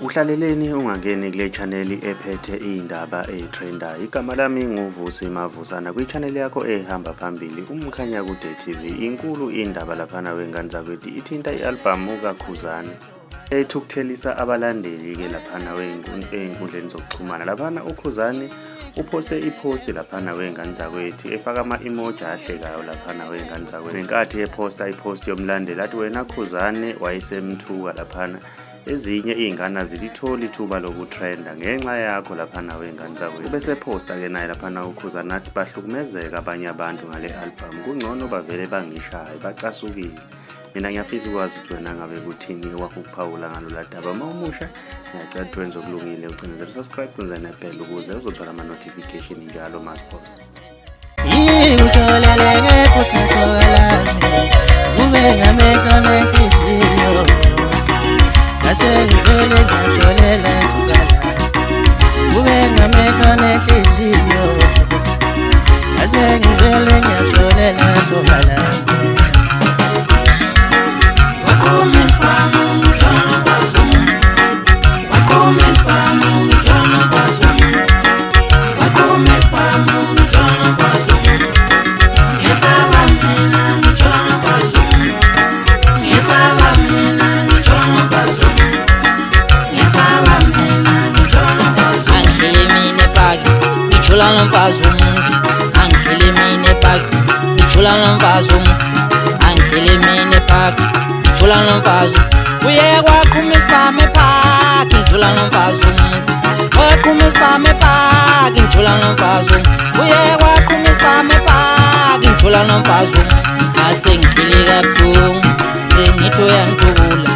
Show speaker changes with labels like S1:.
S1: Uhlaleleni ungangeni kule channel ephethe indaba ezitrendayo. Igama lami nguVusi Mavusana kwi-channel yakho ehamba phambili uMkhanya Kude TV. Inkulu indaba laphana wengane zakwethu ithinta i-album kaKhuzani ethukuthelisa abalandeli ke laphana einkundleni zokuxhumana. Laphana uKhuzani uposte ipost laphana wengane zakwethu efaka ama-emoji ahlekayo laphana wengane zakwethu. Ngenkathi eposta ipost yomlandeli athi wena Khuzani wayesemthuka laphana ezinye izingane zilithola ithuba lokutrenda ngenxa yakho laphana wengane zakwethu. Bese posta ke naye laphana uKhuzani athi bahlukumezeka abanye abantu ngale album, kungcono bavele bangishaye bacasukile. Mina ngiyafisa ukwazi ukuthi wena ngabe kuthini wakho ukuphawula ngalolu daba. Uma umusha ngiyacela ukuthi wenze okulungile ucinezela subscribe kunze nebell ukuze uzothola ama notification njalo mas post.
S2: Ngitholeleke kuthasokala kube ngamehlo nenhliziyo ngivele ngajolela sokala kube ngamehlo nenhliziyo ngivele ngajolela sokala. Angihlele mina epaki ngijula nomfazi angihlele mina epaki ngijula nomfazi uye kwaqhuma isibhamu epaki ngijula nomfazi waqhuma isibhamu epaki ngijula nomfazi uye kwaqhuma isibhamu epaki ngijula nomfazi asengihlele kabuhlungu bengithi uyangidubula